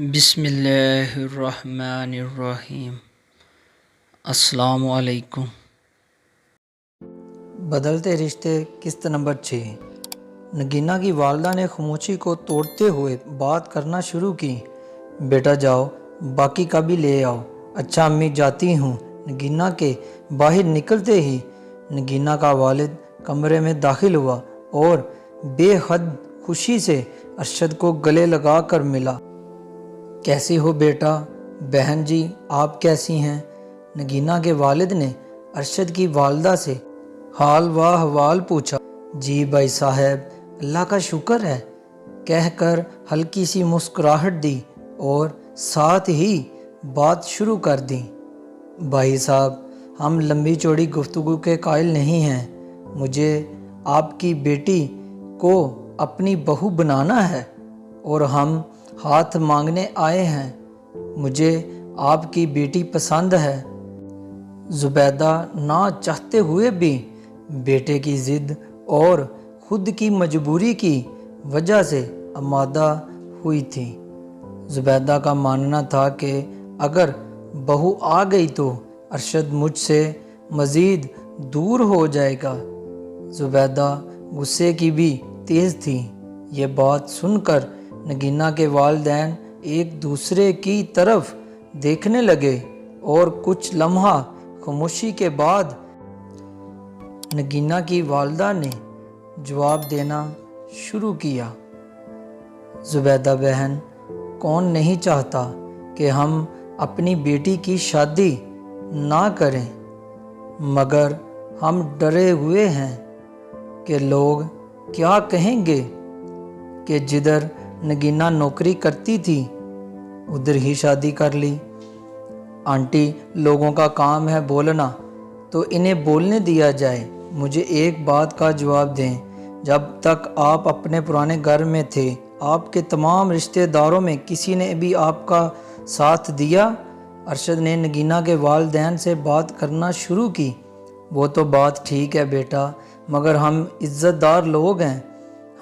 بسم اللہ الرحمن الرحیم۔ السلام علیکم۔ بدلتے رشتے قسط نمبر 6۔ نگینہ کی والدہ نے خاموشی کو توڑتے ہوئے بات کرنا شروع کی۔ بیٹا جاؤ، باقی کا بھی لے آؤ۔ اچھا امی جاتی ہوں۔ نگینہ کے باہر نکلتے ہی نگینہ کا والد کمرے میں داخل ہوا اور بے حد خوشی سے ارشد کو گلے لگا کر ملا۔ کیسی ہو بیٹا؟ بہن جی آپ کیسی ہیں؟ نگینہ کے والد نے ارشد کی والدہ سے حال و احوال پوچھا۔ جی بھائی صاحب اللہ کا شکر ہے کہہ کر ہلکی سی مسکراہٹ دی اور ساتھ ہی بات شروع کر دی۔ بھائی صاحب ہم لمبی چوڑی گفتگو کے قائل نہیں ہیں، مجھے آپ کی بیٹی کو اپنی بہو بنانا ہے اور ہم ہاتھ مانگنے آئے ہیں۔ مجھے آپ کی بیٹی پسند ہے۔ زبیدہ نہ چاہتے ہوئے بھی بیٹے کی ضد اور خود کی مجبوری کی وجہ سے آمادہ ہوئی تھی۔ زبیدہ کا ماننا تھا کہ اگر بہو آ گئی تو ارشد مجھ سے مزید دور ہو جائے گا۔ زبیدہ غصے کی بھی تیز تھی۔ یہ بات سن کر نگینہ کے والدین ایک دوسرے کی طرف دیکھنے لگے اور کچھ لمحہ خاموشی کے بعد نگینہ کی والدہ نے جواب دینا شروع کیا۔ زبیدہ بہن، کون نہیں چاہتا کہ ہم اپنی بیٹی کی شادی نہ کریں، مگر ہم ڈرے ہوئے ہیں کہ لوگ کیا کہیں گے کہ جدھر نگینہ نوکری کرتی تھی ادھر ہی شادی کر لی۔ آنٹی لوگوں کا کام ہے بولنا تو انہیں بولنے دیا جائے۔ مجھے ایک بات کا جواب دیں، جب تک آپ اپنے پرانے گھر میں تھے آپ کے تمام رشتہ داروں میں کسی نے بھی آپ کا ساتھ دیا؟ ارشد نے نگینہ کے والدین سے بات کرنا شروع کی۔ وہ تو بات ٹھیک ہے بیٹا، مگر ہم عزت دار لوگ ہیں،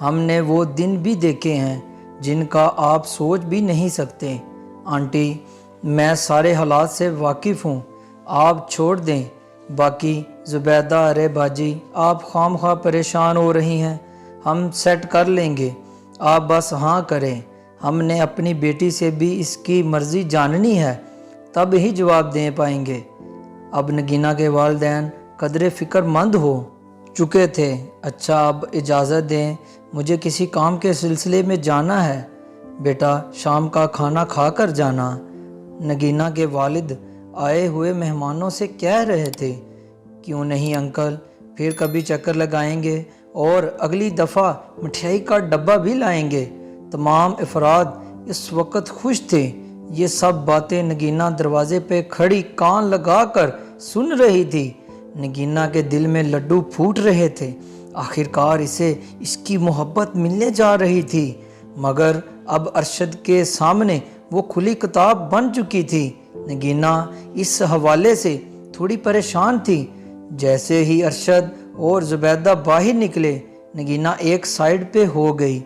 ہم نے وہ دن بھی دیکھے ہیں جن کا آپ سوچ بھی نہیں سکتے۔ آنٹی میں سارے حالات سے واقف ہوں، آپ چھوڑ دیں باقی۔ زبیدہ ارے باجی آپ خواہ مخواہ پریشان ہو رہی ہیں، ہم سیٹ کر لیں گے، آپ بس ہاں کریں۔ ہم نے اپنی بیٹی سے بھی اس کی مرضی جاننی ہے تب ہی جواب دے پائیں گے۔ اب نگینہ کے والدین قدرے فکر مند ہو چکے تھے۔ اچھا اب اجازت دیں، مجھے کسی کام کے سلسلے میں جانا ہے۔ بیٹا شام کا کھانا کھا کر جانا۔ نگینہ کے والد آئے ہوئے مہمانوں سے کہہ رہے تھے، کیوں نہیں انکل، پھر کبھی چکر لگائیں گے اور اگلی دفعہ مٹھائی کا ڈبہ بھی لائیں گے۔ تمام افراد اس وقت خوش تھے۔ یہ سب باتیں نگینہ دروازے پہ کھڑی کان لگا کر سن رہی تھی۔ نگینہ کے دل میں لڈو پھوٹ رہے تھے، آخرکار اسے اس کی محبت ملنے جا رہی تھی، مگر اب ارشد کے سامنے وہ کھلی کتاب بن چکی تھی۔ نگینہ اس حوالے سے تھوڑی پریشان تھی۔ جیسے ہی ارشد اور زبیدہ باہر نکلے نگینہ ایک سائیڈ پہ ہو گئی۔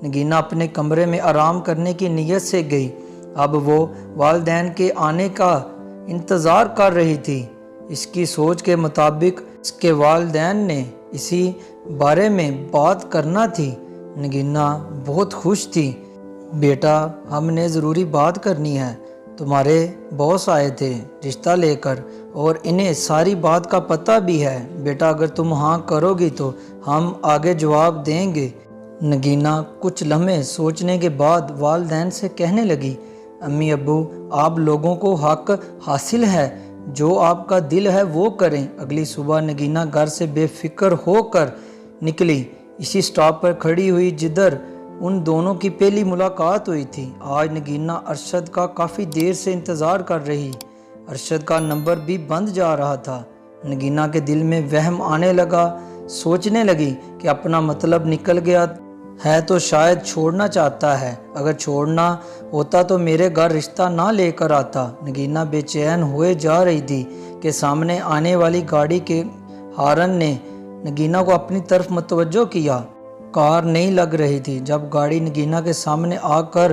نگینہ اپنے کمرے میں آرام کرنے کی نیت سے گئی۔ اب وہ والدین کے آنے کا انتظار کر رہی تھی۔ اس کی سوچ کے مطابق اس کے والدین نے اسی بارے میں بات کرنا تھی۔ نگینہ بہت خوش تھی۔ بیٹا ہم نے ضروری بات کرنی ہے، تمہارے باس آئے تھے رشتہ لے کر اور انہیں ساری بات کا پتہ بھی ہے۔ بیٹا اگر تم ہاں کرو گی تو ہم آگے جواب دیں گے۔ نگینہ کچھ لمحے سوچنے کے بعد والدین سے کہنے لگی، امی ابو آپ لوگوں کو حق حاصل ہے، جو آپ کا دل ہے وہ کریں۔ اگلی صبح نگینہ گھر سے بے فکر ہو کر نکلی، اسی سٹاپ پر کھڑی ہوئی جدھر ان دونوں کی پہلی ملاقات ہوئی تھی۔ آج نگینہ ارشد کا کافی دیر سے انتظار کر رہی۔ ارشد کا نمبر بھی بند جا رہا تھا۔ نگینہ کے دل میں وہم آنے لگا، سوچنے لگی کہ اپنا مطلب نکل گیا ہے تو شاید چھوڑنا چاہتا ہے، اگر چھوڑنا ہوتا تو میرے گھر رشتہ نہ لے کر آتا۔ نگینہ بے چین ہوئے جا رہی تھی کہ سامنے آنے والی گاڑی کے ہارن نے نگینہ کو اپنی طرف متوجہ کیا۔ کار نہیں لگ رہی تھی۔ جب گاڑی نگینہ کے سامنے آ کر